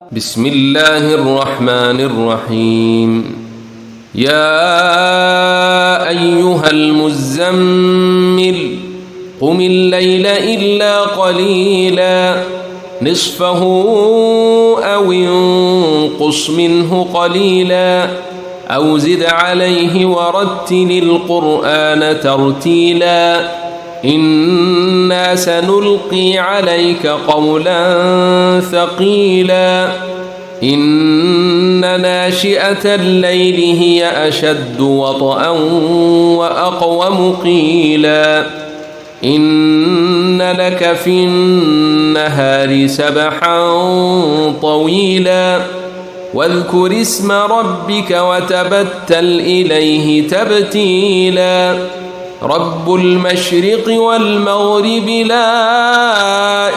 بسم الله الرحمن الرحيم. يا أيها المزمل قم الليل إلا قليلا نصفه أو انقص منه قليلا أو زد عليه ورتل القرآن ترتيلا إنا سنلقي عليك قولا ثقيلا إن ناشئة الليل هي أشد وطئا وأقوم قيلا إن لك في النهار سبحا طويلا واذكر اسم ربك وتبتل إليه تبتيلا رب المشرق والمغرب لا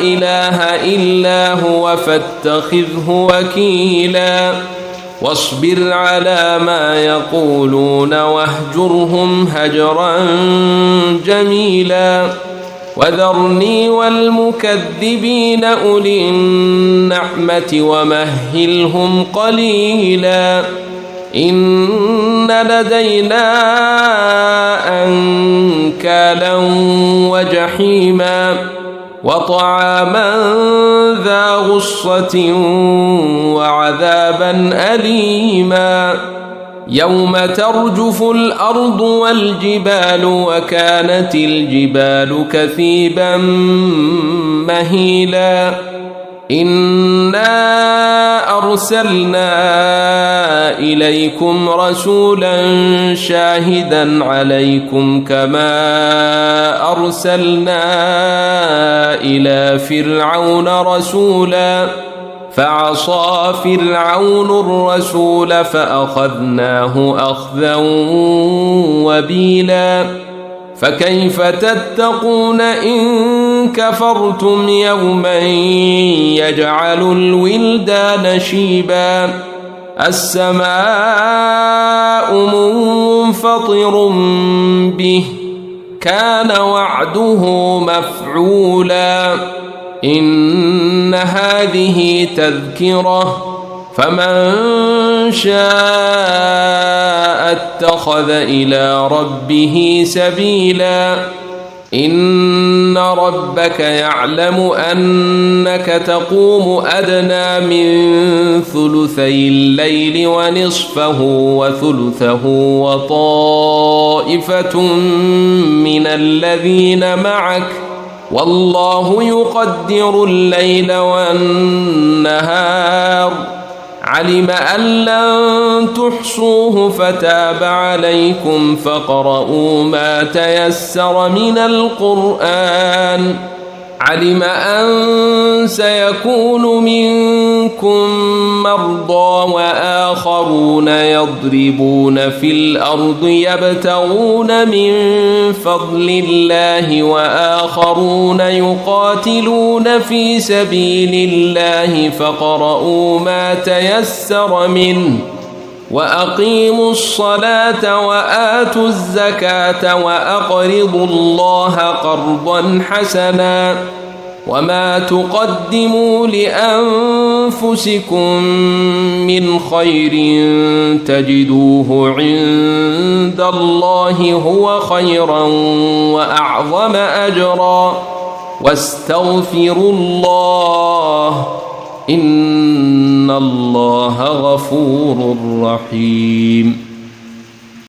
إله إلا هو فاتخذه وكيلا واصبر على ما يقولون واهجرهم هجرا جميلا وذرني والمكذبين أولي النعمة ومهلهم قليلا إن لدينا أنكالا وجحيما وطعاما ذا غصة وعذابا أليما يوم ترجف الأرض والجبال وكانت الجبال كثيبا مهيلا إنا أرسلنا إليكم رسولا شاهدا عليكم كما أرسلنا إلى فرعون رسولا فعصى فرعون الرسول فأخذناه أخذا وبيلا فكيف تتقون إن كفرتم يوما يجعل الولدان شيبا السماء منفطر به كان وعده مفعولا إن هذه تذكرة فمن شاء اتخذ إلى ربه سبيلا إن ربك يعلم أنك تقوم أدنى من ثلثي الليل ونصفه وثلثه وطائفة من الذين معك والله يقدر الليل والنهار علم أن لن تحصوه فتاب عليكم فاقرؤوا ما تيسر من القرآن علم أن سيكون منكم مرضى وآخرون يضربون في الأرض يبتغون من فضل الله وآخرون يقاتلون في سبيل الله فاقرؤوا ما تيسر منه وأقيموا الصلاة وآتوا الزكاة وأقرضوا الله قرضا حسنا وما تقدموا لأنفسكم من خير تجدوه عند الله هو خيرا وأعظم أجرا واستغفروا الله إن الله غفور رحيم.